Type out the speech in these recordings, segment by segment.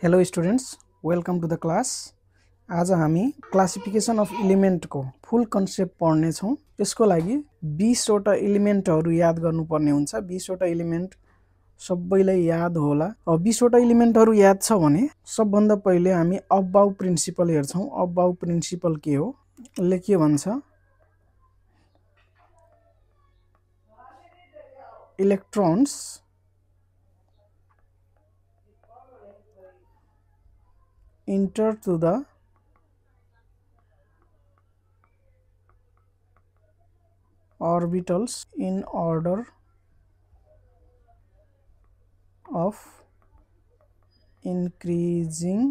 Hello students, welcome to the class. आज हामी classification of element को फुल कन्सेप्ट पढ्ने छौं। यसको लागि 20 वटा इलिमेन्टहरु याद गर्नुपर्ने हुन्छ। 20 वटा इलिमेन्ट सबैलाई याद होला। अब 20 वटा इलिमेन्टहरु याद छ भने सबभन्दा पहिले हामी अबाउ प्रिन्सिपल हेर्छौं। अबाउ प्रिन्सिपल के हो? ले के भन्छ? Electrons enter to the orbitals in order of increasing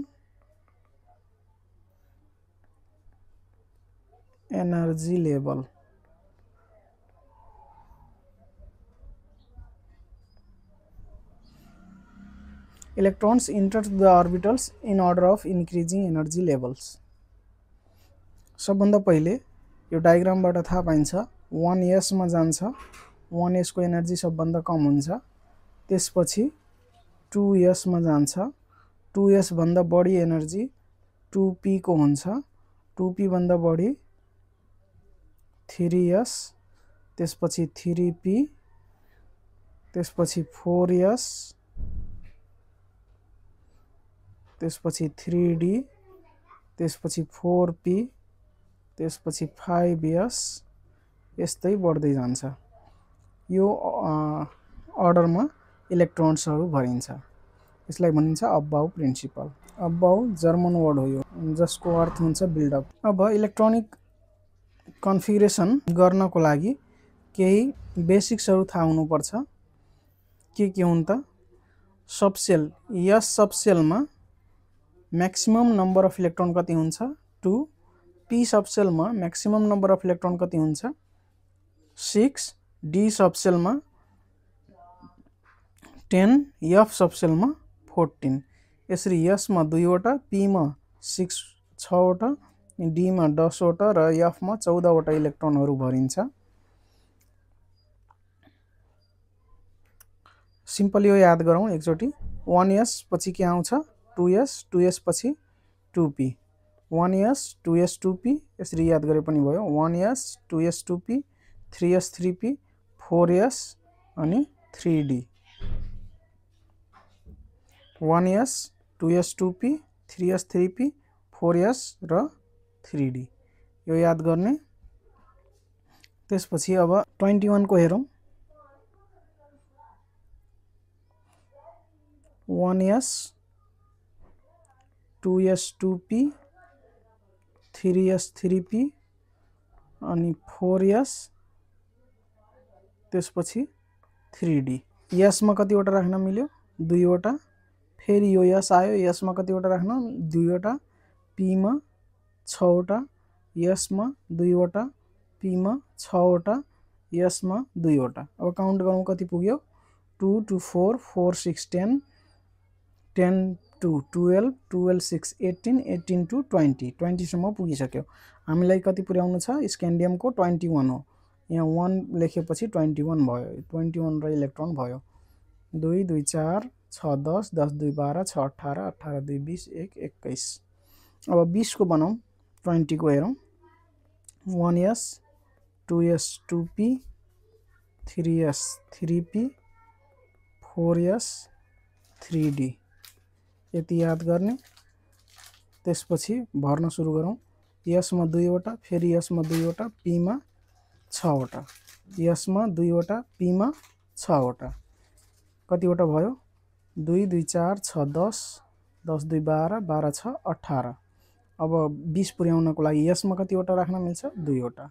energy level. Electrons enter to the orbitals in order of increasing energy levels. सबभन्दा पहिले यो डायग्रामबाट थाहा पाइन्छ 1s मा जान्छ, 1s को एनर्जी सबभन्दा कम हुन्छ। त्यसपछि 2s मा जान्छ, 2s भन्दा बढी एनर्जी 2p को हुन्छ, 2p भन्दा बढी 3s, त्यसपछि 3p, त्यसपछि 4s, त्यसपछि 3d, त्यसपछि 4p, त्यसपछि 5s, यस्तै बढ्दै जान्छ। यो अर्डरमा इलेक्ट्रोन्सहरु भरिन्छ। यसलाई भनिन्छ Aufbau principle. Aufbau German word हो यो, जसको अर्थ हुन्छ बिल्डअप। अब इलेक्ट्रोनिक कन्फिगरेसन गर्नको लागि केही बेसिक्सहरु थाहा हुनुपर्छ। के हुन् त? सबसेल, यस सबसेलमा मैक्सिमम नंबर अफ इलेक्ट्रोन कति हुन्छ? 2। p सबसेलमा मैक्सिमम नंबर अफ इलेक्ट्रोन कति हुन्छ? 6। d सबसेलमा 10, f सबसेलमा 14। यसरी s मा 2 वटा, p मा 6 वटा, d मा 10 वटा र f मा 14 वटा इलेक्ट्रोनहरु भरिन्छ। सिम्पल यो याद गरौँ एकचोटी। 1s पछि के आउँछ? 2s, 2s पछि 2p, 1s, 2s, 2p, यसरी याद गरे पनि भयो। 1s, 2s, 2p, 3s, 3p, 4s अनि 3d। 1s, 2s, 2p, 3s, 3p, 4s र 3d यो याद गर्ने। त्यसपछि अब 21 को हेरौँ। 1s, 2s, 2p, 3s, 3p अनि 4s, त्यसपछि 3d। s मा कति वटा राख्न मिल्यो? 2 वटा। फेरि यो s आयो, s मा कति वटा राख्न? 2 वटा। p मा 6 वटा, s मा 2 वटा, p मा 6 वटा, s मा 2 वटा। अब काउन्ट गरौँ कति पुग्यो? 2 2 4 4 6 10, 10 2 12, 12 6 18, 18 2 20, 20 सम्म पुगिसक्यो। हामीलाई कति पुर्याउनु छ? स्क्यान्डियम को 21 हो। यहाँ 1 लेखेपछि 21 भयो। 21 र इलेक्ट्रोन भयो। 2 2 4 6 10, 10 2 12, 6 18, 18 2 20, 1 21। अब 20 को बनाऊ। 20 को हेरौँ। 1s, 2s, 2p, 3s, 3p, 4s, 3d यति याद गर्ने। त्यसपछि भर्न सुरु गरौँ। s मा 2 वटा, फेरि s मा 2 वटा, p मा 6 वटा, s मा 2 वटा, p मा 6 वटा। कति वटा भयो? 2 2 4 6 10, 10 2 12, 12 6 18। अब 20 पुर्याउनको लागि s मा कति वटा राख्न मिल्छ? 2 वटा।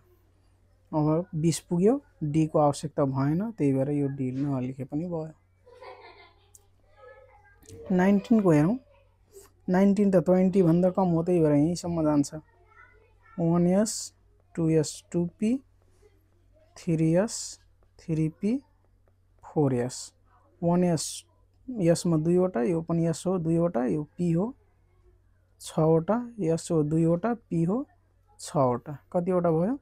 अब 20 पुग्यो। d को आवश्यकता भएन, त्यही भएर यो d नलेखे पनि भयो। 19 को हेरौँ। 19 त 20 भन्दा कम हो, त्यही भएर यहीसम्म जान्छ। 1s, 2s, 2p, 3s, 3p, 4s। 1s, s मा 2 वटा, यो पनि s हो 2 वटा, यो p हो 6 वटा, s हो 2 वटा, p हो 6 वटा। कति वटा भयो?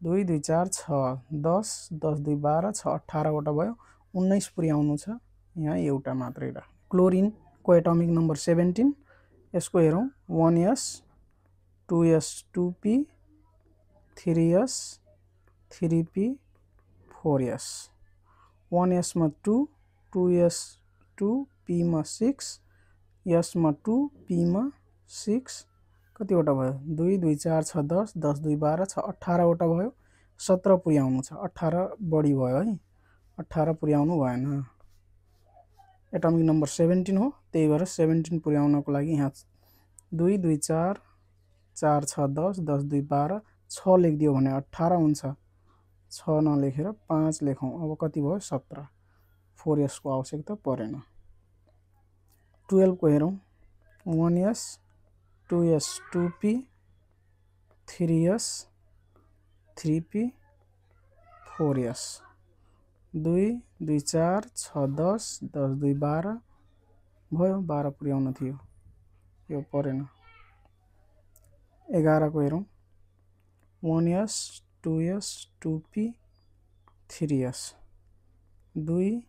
2 2 4 6 10, 10 2 12, 6 18 वटा भयो। 19 पुर्याउनु छ। यहाँ एउटा मात्रै राख्नु। क्लोरिन को एटमिक नम्बर 17 यसको हेरौं 1s 2s 2p 3s 3p 4s 1s मा 2 2s 2 p मा 6 s मा 2 p मा 6 कतिवटा भयो 2 2 4 6 10 10 2 12 6 18 वटा भयो 17 पुर्याउनु छ 18 बढी भयो है 18 पुर्याउनु भएन एटमिक नम्बर 17 हो त्यही भएर 17 पुर्याउनको लागि यहाँ 2 2 4 4 6 10 10 2 12 6 लेखिदियो भने 18 हुन्छ 6 नलेखेर 5 लेखौं अब कति भयो 17 4s को आवश्यकता परेन 12 को हेरौं 1s 2s 2p 3s 3p 4s 2 2 4 6 10 10 2 12 भयो 12 पुर्याउन थियो यो परेन 11 को हेरौं 1s 2s 2p 3s 2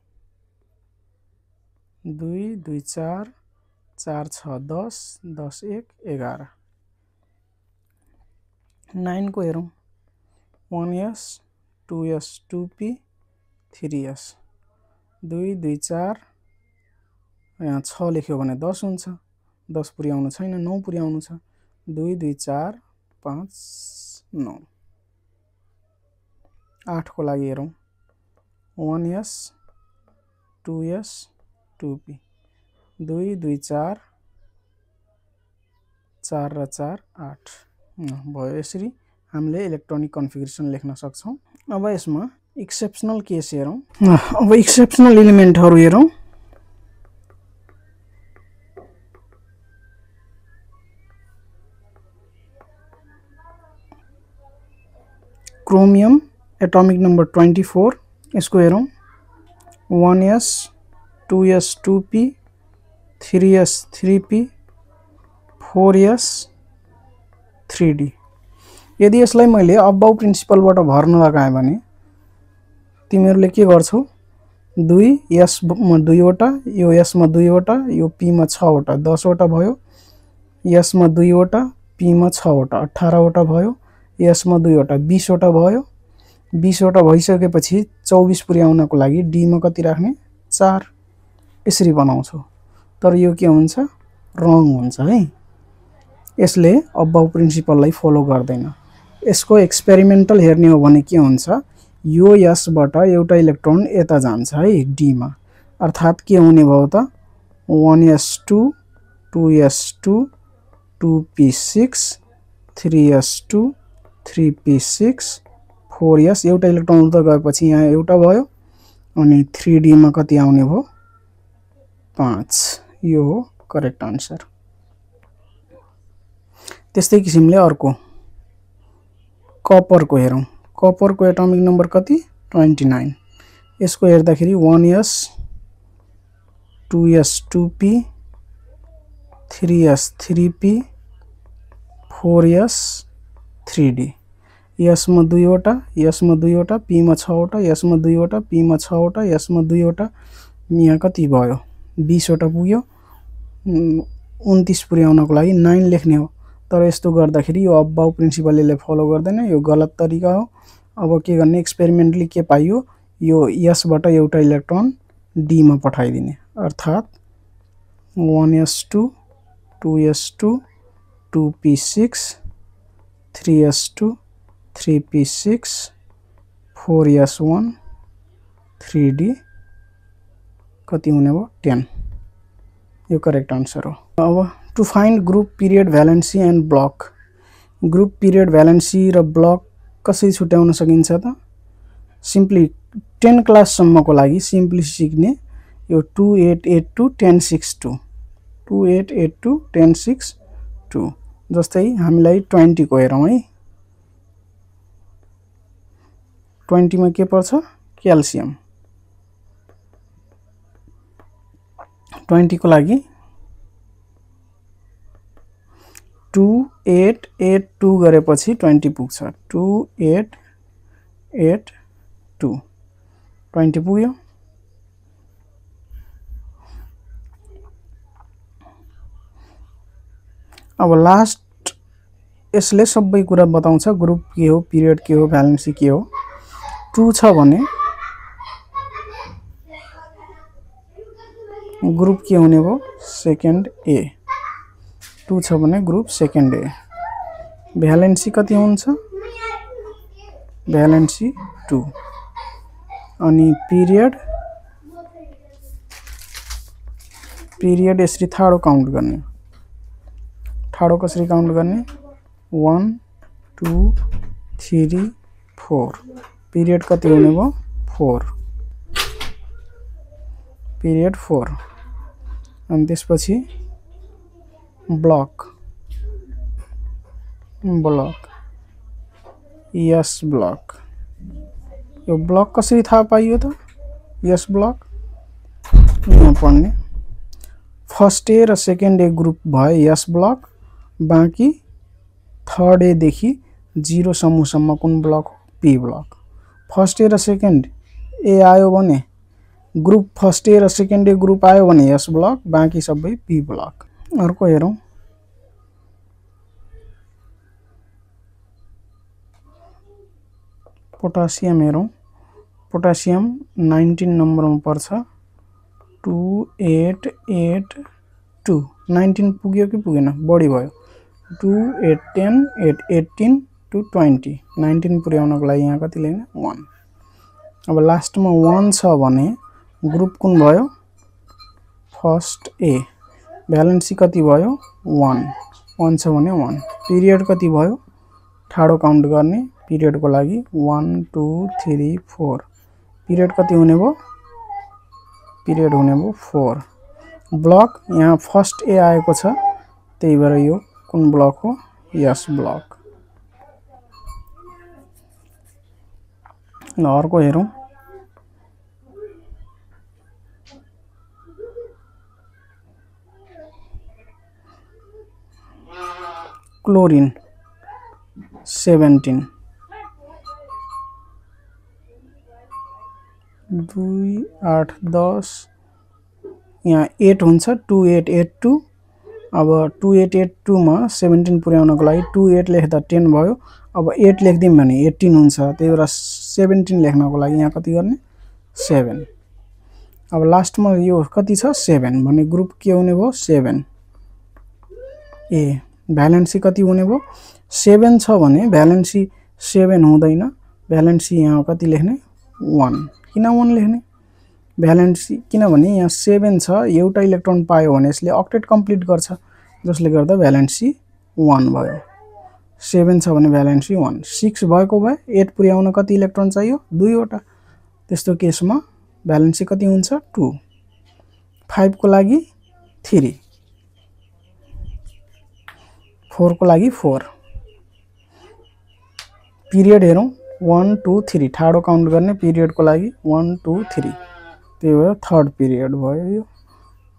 2 2 4 4 6 10 10 1 11 9 को हेरौं 1s 2s 2p 3s 2 2 4 यहाँ 6 लेख्यो भने 10 हुन्छ 10 पुर्याउनु छैन 9 पुर्याउनु छ 2 2 4 5 9 8 को लागि हेरौं 1s 2s 2p 2 2 4 4 र 4 8 भयो यसरी हामीले इलेक्ट्रोनिक कन्फिगरेसन लेख्न सक्छौं अब यसमा एक्सेप्सनल केस हेरौं अब एक्सेप्सनल एलिमेन्टहरु हेरौं क्रोमियम एटमिक नम्बर 24 यसको हेरौं 1s 2s 2p 3s 3p 4s 3d यदि यसलाई मैले अबाउ प्रिन्सिपलबाट भर्न लगाए भने तिमीहरुले के गर्छौ 2 s मा 2 वटा यो s मा 2 वटा यो p मा 6 वटा 10 वटा भयो s मा 2 वटा p मा 6 वटा 18 वटा भयो s मा 2 वटा 20 वटा भयो 20 वटा भइसकेपछि 24 पुर्याउनको लागि d मा कति राख्ने 4 यसरी बनाउँछौ तर यो के हुन्छ रङ हुन्छ है यसले अबाउ प्रिन्सिपललाई फलो गर्दैन यसको एक्सपेरिमेन्टल हेर्ने हो भने के हुन्छ यो s बाट एउटा इलेक्ट्रोन यता जान्छ है d मा अर्थात के हुने भयो त 1s2 2s2 2p6 3s2 3p6 4s एउटा इलेक्ट्रोन उता गएपछि यहाँ एउटा भयो अनि 3d मा कति आउने भयो 5 यो हो करेक्ट आन्सर त्यस्तै किसिमले अर्को कपर को हेरौं कपर को एटमिक नम्बर कति 29 यसको हेर्दाखेरि 1s 2s 2p 3s 3p 4s 3d s मा 2 वटा s मा 2 वटा p मा 6 वटा s मा 2 वटा p मा 6 वटा s मा 2 वटा यहाँ कति भयो 20 वटा पुग्यो 29 पुर्याउनको लागि 9 लेख्ने हो तर यस्तो गर्दाखेरि यो अबाउ प्रिन्सिपलले फलो गर्दैन यो गलत तरिका हो अब के गर्ने एक्सपेरिमेन्टली के पाइयो यो s बाट एउटा इलेक्ट्रोन d मा पठाइदिने अर्थात 1s2 2s2 2p6 3s2 3p6 4s1 3d कति हुने भयो 10 यो करेक्ट आन्सर हो अब to find group period valency and block group period valency र ब्लक कसरी छुट्याउन सकिन्छ त सिम्पली 10 क्लास सम्मको लागि सिम्पली सिक्ने यो 2882 1062 2882 1062 जस्तै हामीलाई 20 को हेरौं है 20 मा के पर्छ क्याल्सियम 20 को लागि 2882 गरेपछि 20 पुग्छ 2882 20 पुग्यो अब लास्ट यसले सबै कुरा बताउँछ ग्रुप के हो पिरियड के हो भ्यालेन्सी के हो 2 छ भने ग्रुप के हुने भयो सेकेन्ड ए 2 छ भने ग्रुप सेकेन्ड ए भ्यालेन्सी कति हुन्छ भ्यालेन्सी 2 अनि पिरियड यसरी ठाडो काउन्ट गर्ने ठाडो कसरी काउन्ट गर्ने 1 2 3 4 पिरियड कति हुने भयो 4 पिरियड 4 अनि त्यसपछि ब्लक यस ब्लक यो ब्लक कसरी थाहा पाइयो त यस ब्लक यहाँ पढ्ने फर्स्ट ए र सेकेन्ड ए ग्रुप भयो यस ब्लक बाँकी थर्ड ए देखि 0 समूहसम्म कुन ब्लक हो पी ब्लक फर्स्ट ए र सेकेन्ड ए आयो भने ग्रुप फर्स्ट ए र सेकेन्ड ए ग्रुप आयो भने यस ब्लक बाँकी सबै पी ब्लक अर्को हेरौं पोटासियम हेरौं पोटासियम 19 नम्बरमा पर्छ 2882 19 पुग्यो कि पुगेन बढी भयो 2 8 10 8 18 to 20 19 पुर्याउनको लागि यहाँ कति लेख्ने 1 अब लास्टमा 1 छ भने ग्रुप कुन भयो फर्स्ट ए भ्यालेन्सी कति भयो 1 1 छ भने 1 पिरियड कति भयो ठाडो काउन्ट गर्ने पिरियड को लागि 1 2 3 4 पिरियड कति हुने भयो पिरियड हुने भयो 4 ब्लक यहाँ फर्स्ट ए आएको छ त्यही भएर यो कुन ब्लक हो यस ब्लक ल अर्को हेरौं क्लोरिन 17 2 8 10 यहाँ 8 हुन्छ 2882 अब 2882 मा 17 पुर्याउनको लागि 28 लेख्दा 10 भयो अब 8 लेख्दिम भने 18 हुन्छ त्यही भएर 17 लेख्नको लागि यहाँ कति गर्ने 7 अब लास्टमा यो कति छ 7 भने ग्रुप के हुने भयो 7 ए भ्यालेन्सी कति हुने भयो 7 छ भने भ्यालेन्सी 7 हुँदैन भ्यालेन्सी यहाँ कति लेख्ने 1 किन 1 लेख्ने भ्यालेन्सी किनभने यहाँ 7 छ एउटा इलेक्ट्रोन पायो भने यसले अक्टेट कम्प्लिट गर्छ जसले गर्दा भ्यालेन्सी 1 भयो 7 छ भने भ्यालेन्सी 1 6 भएको भए 8 पुर्याउन कति इलेक्ट्रोन चाहियो 2 वटा त्यस्तो केसमा भ्यालेन्सी कति हुन्छ 2 5 को लागि 3 4 को लागि 4 पिरियड हेरौं 1 2 3 ठाडो काउन्ट गर्ने पिरियड को लागि 1 2 3 त्यही भएर थर्ड पिरियड भयो यो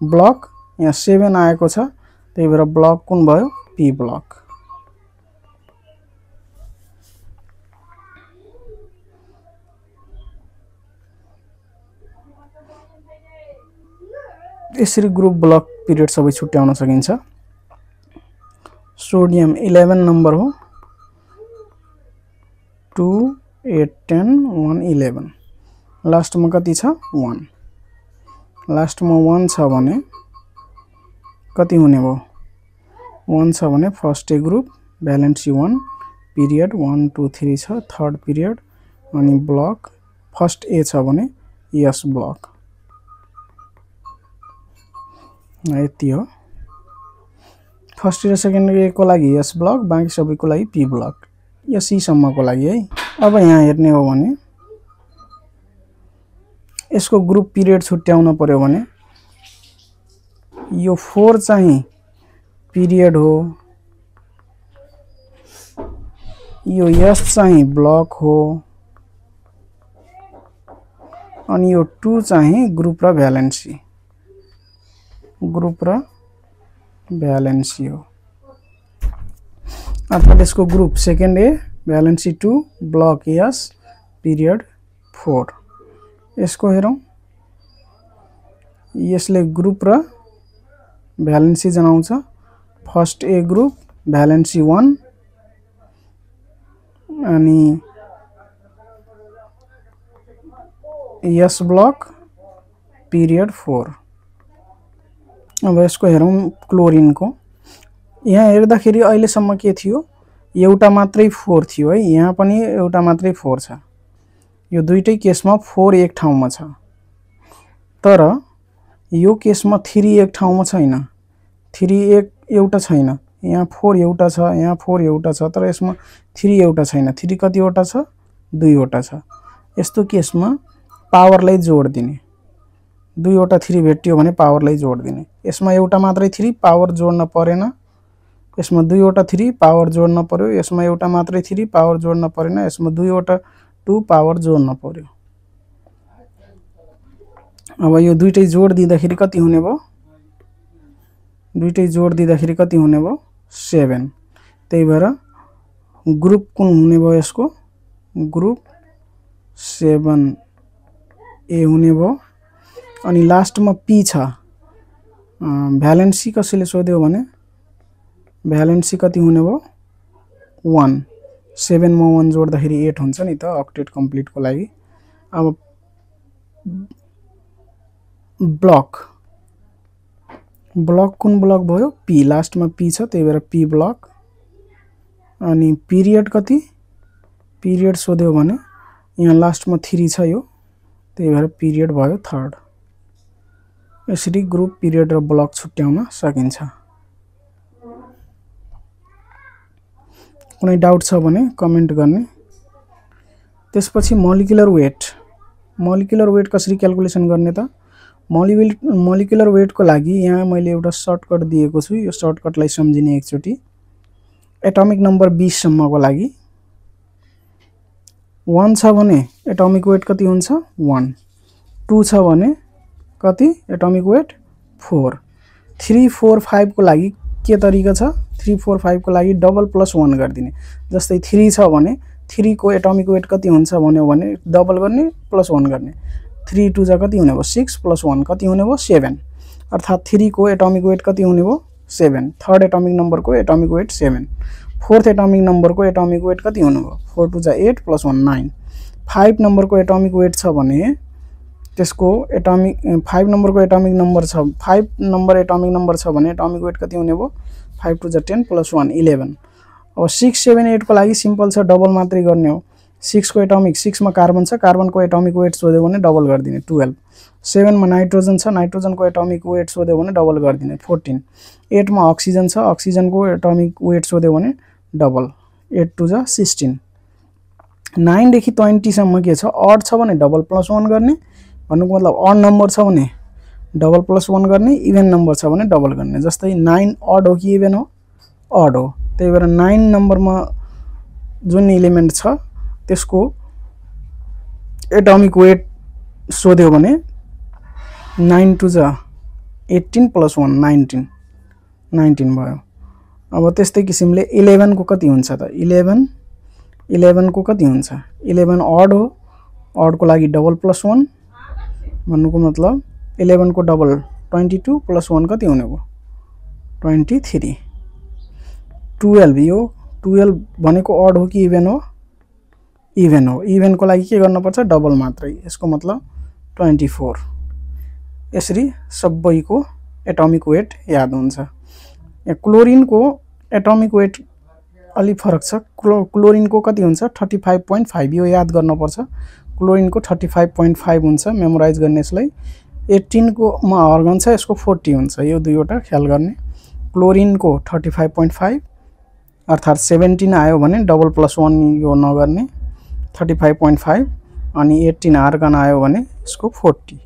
ब्लक यहाँ 7 आएको छ त्यही भएर ब्लक कुन भयो पी ब्लक यसरी ग्रुप ब्लक पिरियड सबै छुट्याउन सकिन्छ सोडियम 11 नम्बर हो 2 8 10 1 11 लास्ट में कति छ 1 लास्ट में 1 छ भने कति हुने भयो 1 छ भने first A group valency 1 period 1 2 3 छ थर्ड पिरियड अनि ब्लक फर्स्ट ए छ भने यस ब्लक यति हो फर्स्ट र सेकेन्ड ए को लागि यस ब्लक बाँकी सबैको लागि पी ब्लक यस ई सम्मको लागि है अब यहाँ हेर्ने हो भने यसको ग्रुप पिरियड छुट्याउन पर्यो भने यो 4 चाहिँ पिरियड हो यो यस चाहिँ ब्लक हो अनि यो 2 चाहिँ ग्रुप र भ्यालेन्सी हो अर्थात यसको ग्रुप सेकेन्ड ए भ्यालेन्सी 2 ब्लक यस पिरियड 4 यसको हेरौं यसले ग्रुप र भ्यालेन्सी जनाउँछ फर्स्ट ए ग्रुप भ्यालेन्सी 1 अनि एस ब्लक पिरियड 4। अब यसको हेरौँ क्लोरिनको। यहाँ हेर्दाखेरि अहिलेसम्म के थियो, एउटा मात्रै 4 थियो है, यहाँ पनि एउटा मात्रै 4 छ। यो दुईटै केसमा 4 एक ठाउँमा छ, तर यो केसमा 3 एक ठाउँमा छैन, 3 एक एउटा छैन। यहाँ 4 एउटा छ, यहाँ 4 एउटा छ, तर यसमा 3 एउटा छैन। 3 कतिवटा छ, 2 वटा छ। यस्तो केसमा पावरलाई जोड दिने, 2 वटा 3 भेट्यो भने पावरलाई जोड दिने। यसमा एउटा मात्रै 3 पावर जोड्न परेन, यसमा 2 वटा 3 पावर जोड्न पर्यो, यसमा एउटा मात्रै 3 पावर जोड्न परेन, यसमा 2 वटा 2 पावर जोड्न पर्यो। अब यो दुईटै जोड दिँदाखेरि कति हुने भयो, दुईटै जोड दिँदाखेरि कति हुने भयो, 7। त्यही भएर ग्रुप कुन हुने भयो, यसको ग्रुप 7A हुने भयो। अनि लास्टमा पी छ, भ्यालेन्सी कसैले सोध्यो भने भ्यालेन्सी कति हुने भयो, 1। 7 मा 1 जोड्दाखेरि 8 हुन्छ नि त अक्टेट कम्प्लिटको लागि। अब ब्लक, ब्लक कुन ब्लक भयो, पी, लास्टमा पी छ, त्यही भएर पी ब्लक। अनि पिरियड कति, पिरियड सोध्यो भने यहाँ लास्टमा 3 छ, यो त्यही भएर पिरियड भयो 3rd। यसरी ग्रुप, पिरियड र ब्लक छुट्याउन सकिन्छ। कुनै डाउट छ भने कमेन्ट गर्ने। त्यसपछि मोलिकुलर वेट, मोलिकुलर वेट कसरी क्याल्कुलेसन गर्ने त, मोलिकुलर वेटको लागि यहाँ मैले एउटा सर्टकट दिएको छु। यो सर्टकटलाई सम्झिने एकचोटि। एटमिक नम्बर 20 सम्मको लागि 1 छ भने एटमिक वेट कति हुन्छ, 1। 2 छ भने कति, एटमिक वेट 4। 3, 4, 5 को लागि के तरिका छ, 3, 4, 5 को लागि डबल प्लस 1 गरिदिने। जस्तै 3 छ भने 3 को एटमिक वेट कति हुन्छ भन्यो भने डबल गर्ने, प्लस 1 गर्ने। 3 2 जा कति हुने भयो, 6 प्लस 1 कति हुने भयो, 7। अर्थात् 3 को एटमिक वेट कति हुने भयो, 7। 3rd एटमिक नम्बर को atomic weight 7। 4th atomic number को एटमिक वेट कति हुने भयो, 4 2 जा 8 प्लस 1 9। 5 नम्बर को एटमिक वेट छ भने त्यसको एटमिक 5 नम्बर को एटमिक नम्बर छ, 5 नम्बर एटमिक नम्बर छ भने एटमिक वेट कति हुने भयो, 5 2 जा 10 प्लस 1 11। अब 6 7 8 को लागि सिम्पल छ, डबल मात्रै गर्ने हो। 6 को एटमिक, 6 मा कार्बन छ, कार्बन को एटमिक वेट सोध्यो भने डबल गरिदिने 12। 7 मा नाइट्रोजन छ, नाइट्रोजन को एटमिक वेट सोध्यो भने डबल गरिदिने 14। 8 मा अक्सिजन छ, अक्सिजन को एटमिक वेट सोध्यो भने डबल 8 2 जा 16। 9 देखि 20 सम्म के छ, अड छ भने डबल प्लस 1 गर्ने, भन्नुको मतलब अड नम्बर छ भने डबल प्लस 1 गर्ने, इभन नम्बर छ भने डबल गर्ने। जस्तै 9 अड हो कि इभन हो, अड हो। त्यही भएर 9 नम्बरमा जुन एलिमेन्ट छ त्यसको एटमिक वेट सोध्यो भने 9 2 जा 18 प्लस 1 19 भयो। अब त्यस्तै किसिमले 11 को कति हुन्छ त, 11 को कति हुन्छ, 11 अड हो, अड को लागि डबल प्लस 1 भन्नुको मतलब 11 को डबल 22 प्लस 1 कति हुने भयो, 23। 12, यो 12 भनेको अड हो कि इभन हो, इभन हो। इभन को लागि के गर्नुपर्छ, डबल मात्रै, यसको मतलब 24। यसरी सबैको एटमिक वेट याद हुन्छ। यहाँ क्लोरिन को एटमिक वेट अलि फरक छ। क्लोरिन को कति हुन्छ, 35.5, यो याद गर्नुपर्छ। क्लोरिन को 35.5 हुन्छ, मेमोराइज गर्ने यसलाई। 18 को मा अर्गन छ, यसको 40 हुन्छ, यो दुईवटा ख्याल गर्ने। क्लोरिन को 35.5 अर्थात् 17 आयो भने डबल प्लस 1 यो नगर्ने, 35.5। अनि 18 आर्गन आयो भने यसको 40।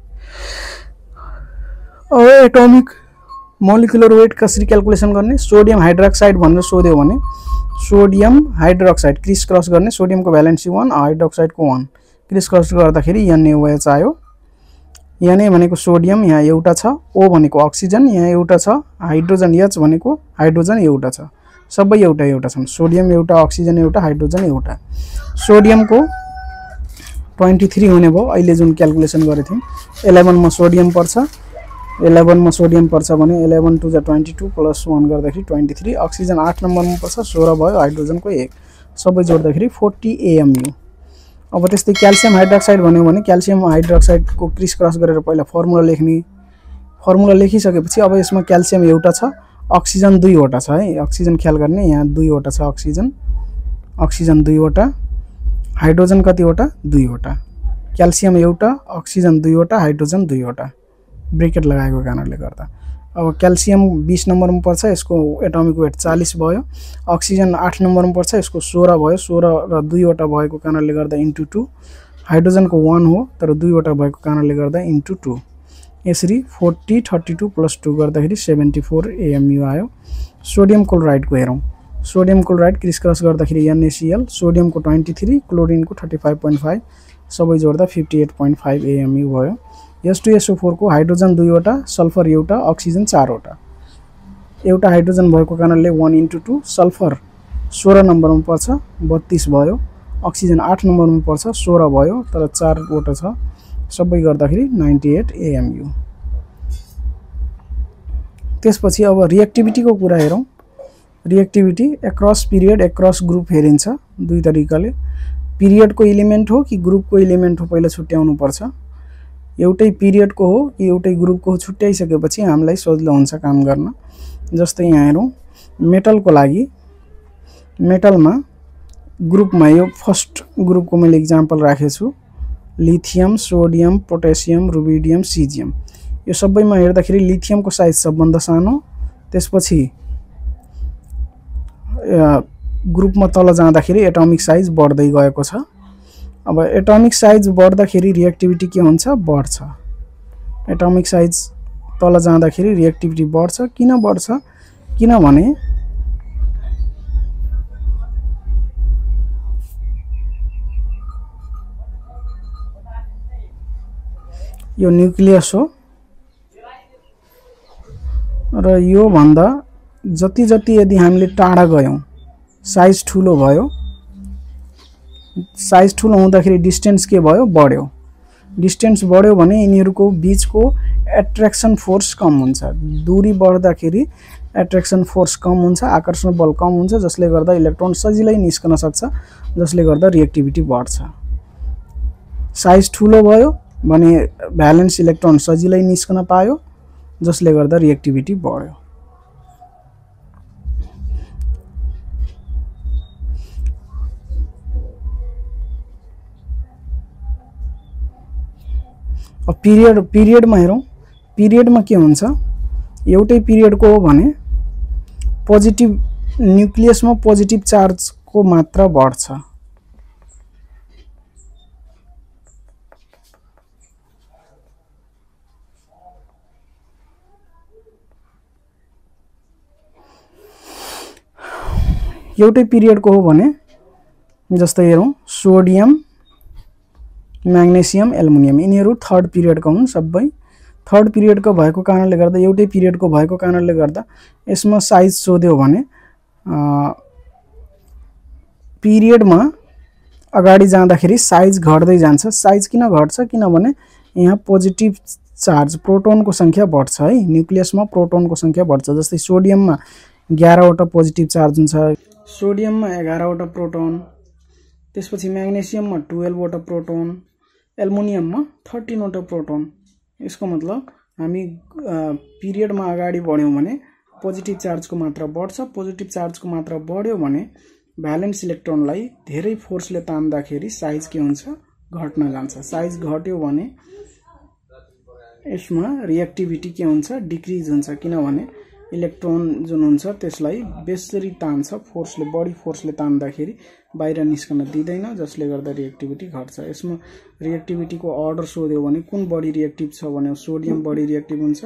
अब एटमिक मोलिकुलर वेट कसरी क्याल्कुलेसन गर्ने, सोडियम हाइड्रोक्साइड भनेर सोध्यो भने सोडियम हाइड्रोक्साइड क्रिस क्रस गर्ने, सोडियम को भ्यालेन्सी 1, हाइड्रोक्साइड को 1, क्रिस क्रस गर्दाखेरि NaOH आयो। Na भनेको सोडियम, यहाँ एउटा छ, O भनेको अक्सिजन, यहाँ एउटा छ, हाइड्रोजन, H भनेको हाइड्रोजन एउटा छ, सबै एउटा एउटा छन्। सोडियम एउटा, अक्सिजन एउटा, हाइड्रोजन एउटा। सोडियम को 23 हुने भयो, अहिले जुन क्याल्कुलेसन गरेको थियौँ। 11 मा सोडियम पर्छ, 11 मा सोडियम पर्छ भने 11 2 जा 22 प्लस 1 गर्दाखेरि 23 अक्सिजन 8 नम्बरमा पर्छ 16 भयो हाइड्रोजनको 1 सबै जोड्दाखेरि 40 AMU। अब त्यस्तै क्याल्सियम हाइड्रोक्साइड भन्यो भने क्याल्सियम हाइड्रोक्साइडको क्रिस क्रस गरेर पहिला फर्मुला लेख्ने फर्मुला लेखिसकेपछि अब यसमा क्याल्सियम एउटा छ अक्सिजन 2 वटा छ है अक्सिजन ख्याल गर्ने यहाँ 2 वटा छ अक्सिजन 2 वटा हाइड्रोजन कति वटा 2 वटा क्याल्सियम एउटा अक्सिजन 2 वटा हाइड्रोजन 2 वटा ब्रेकेट लगाएको कारणले गर्दा अब क्याल्सियम 20 नम्बरमा पर्छ यसको एटमिक वेट 40 भयो अक्सिजन 8 नम्बरमा पर्छ यसको 16 भयो 16 र 2 वटा भएको कारणले गर्दा इन्टु 2 हाइड्रोजनको 1 हो तर 2 वटा भएको कारणले गर्दा इन्टु 2 यसरी 40 32 प्लस 2 गर्दाखेरि 74 AMU आयो। सोडियम क्लोराइडको हेरौँ सोडियम क्लोराइड क्रिस क्रस गर्दाखेरि NaCl सोडियमको 23 क्लोरिनको 35.5 सबै जोड्दा 58.5 AMU भयो। H2SO4 को हाइड्रोजन 2 वटा सल्फर एउटा अक्सिजन 4 वटा एउटा हाइड्रोजन भएको कारणले 1 इन्टु 2 सल्फर 16 नम्बरमा पर्छ 32 भयो अक्सिजन 8 नम्बरमा पर्छ 16 भयो तर 4 वटा छ सबै गर्दाखेरि 98 AMU। त्यसपछि अब रिएक्टिभिटीको कुरा हेरौँ reactivity across period across group हेरिन्छ दुई तरिकाले पिरियडको एलिमेन्ट हो कि ग्रुपको एलिमेन्ट हो पहिला छुट्याउनु पर्छ एउटै पिरियडको हो कि एउटै ग्रुपको हो छुट्याइसकेपछि हामीलाई सजिलो हुन्छ काम गर्न। जस्तै यहाँ हेरौँ मेटलको लागि मेटलमा ग्रुपमा यो फर्स्ट ग्रुपको मैले एक्जाम्पल राखेको छु lithium sodium potassium rubidium caesium यो सबैमा हेर्दाखेरि लिथियमको साइज सबभन्दा सानो त्यसपछि ग्रुपमा तल जाँदाखेरि एटमिक साइज बढ्दै गएको छ। अब एटमिक साइज बढ्दाखेरि रिएक्टिभिटी के हुन्छ बढ्छ एटमिक साइज तल जाँदाखेरि रिएक्टिभिटी बढ्छ किन बढ्छ किनभने यो न्यूक्लियस हो र यो भन्दा जति जति यदि हामीले टाढा गयौं साइज ठुलो भयो साइज ठुलो हुँदाखेरि डिस्टेन्स के भयो बढ्यो डिस्टेन्स बढ्यो भने यिनीहरुको बीचको एट्र्याक्सन फोर्स कम हुन्छ दूरी बढ्दाखेरि एट्र्याक्सन फोर्स कम हुन्छ आकर्षण बल कम हुन्छ जसले गर्दा इलेक्ट्रोन सजिलै निस्कन सक्छ जसले गर्दा रिएक्टिभिटी बढ्छ। साइज ठुलो भयो भने भ्यालेन्स इलेक्ट्रोन सजिलै निस्कन पायो जसले गर्दा रिएक्टिभिटी बढ्यो। अब पिरियडमा हेरौं पिरियडमा के हुन्छ एउटै पिरियडको हो भने पोजिटिभ न्यूक्लियसमा पोजिटिभ चार्जको मात्रा बढ्छ एउटै पिरियडको हो भने जस्तै हेरौं सोडियम म्याग्नेशियम एल्युमिनियम यिनीहरु थर्ड पिरियडका हुन् सबै थर्ड पिरियडको भएको कारणले गर्दा एउटै पिरियडको भएको कारणले गर्दा यसमा साइज सोध्यो भने पिरियडमा अगाडि जाँदाखेरि साइज घट्दै जान्छ साइज किन घट्छ किनभने यहाँ पोजिटिभ चार्ज प्रोटोनको संख्या बढ्छ है न्यूक्लियसमा प्रोटोनको संख्या बढ्छ जस्तै सोडियममा 11 वटा पोजिटिभ चार्ज हुन्छ सोडियममा 11 वटा प्रोटोन त्यसपछि म्याग्नेशियममा 12 वटा प्रोटोन एल्युमिनियममा 13 वटा प्रोटोन यसको मतलब हामी पिरियडमा अगाडि बढ्यौं भने पोजिटिभ चार्जको मात्रा बढ्छ पोजिटिभ चार्जको मात्रा बढ्यो भने भ्यालेन्स इलेक्ट्रोनलाई धेरै फोर्सले तान्दाखेरि साइज के हुन्छ घट्न जान्छ साइज घट्यो भने यसमा रिएक्टिभिटी के हुन्छ डिक्रिज हुन्छ किनभने इलेक्ट्रोन जुन हुन्छ त्यसलाई बेसरी तान्छ फोर्सले बढी फोर्सले तान्दाखेरि बाहिर निस्कन दिदैन जसले गर्दा रिएक्टिभिटी घट्छ। यसमा रिएक्टिभिटीको अर्डर सोध्यो भने कुन बढी रिएक्टिभ छ भने सोडियम बढी रिएक्टिभ हुन्छ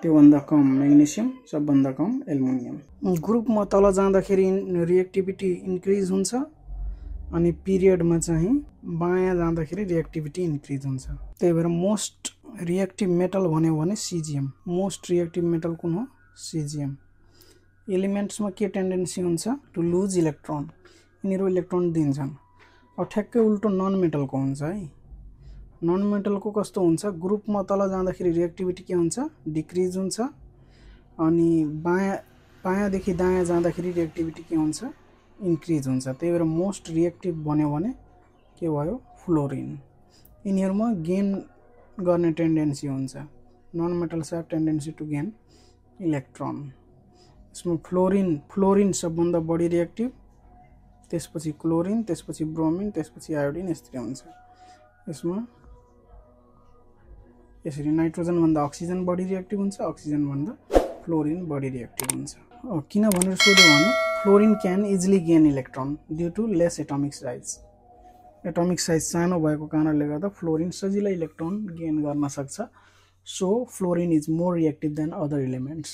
त्यो भन्दा कम म्याग्नेशियम सबभन्दा कम एल्युमिनियम। ग्रुपमा तल जाँदाखेरि रिएक्टिभिटी इन्क्रिज हुन्छ अनि पिरियडमा चाहिँ बायाँ जाँदाखेरि रिएक्टिभिटी इन्क्रिज हुन्छ त्यही भएर मोस्ट रिएक्टिभ मेटल भन्यो भने सिजियम मोस्ट रिएक्टिभ मेटल कुन हो सिजियम। एलिमेन्ट्समा के टेन्डेन्सी हुन्छ टु लुज इलेक्ट्रोन यिनीहरु इलेक्ट्रोन दिन्छन् अब ठ्याक्कै उल्टो नन मेटलको हुन्छ है नन मेटलको कस्तो हुन्छ, ग्रुपमा तल जाँदाखेरि रिएक्टिभिटी के हुन्छ, डिक्रिज हुन्छ, अनि बायाँदेखि दायाँ जाँदाखेरि रिएक्टिभिटी के हुन्छ, इन्क्रिज हुन्छ। त्यही भएर मोस्ट रिएक्टिभ बन्यो भने के भयो, फ्लोरिन। यिनीहरूमा गेन गर्ने टेन्डेन्सी हुन्छ, non metals have tendency to gain electron. यसमा फ्लोरिन सबभन्दा बढी रिएक्टिभ, त्यसपछि क्लोरिन, त्यसपछि ब्रोमिन, त्यसपछि आयोडिन, यसरी हुन्छ। यसमा यसरी नाइट्रोजन भन्दा अक्सिजन बढी रिएक्टिभ हुन्छ, अक्सिजन भन्दा फ्लोरिन बढी रिएक्टिभ हुन्छ। किन भनेर सोध्यो भने fluorine can easily gain electron due to less atomic size. Atomic size सानो भएको कारणले गर्दा फ्लोरिन सजिलै इलेक्ट्रोन गेन गर्न सक्छ। So fluorine is more reactive than other elements.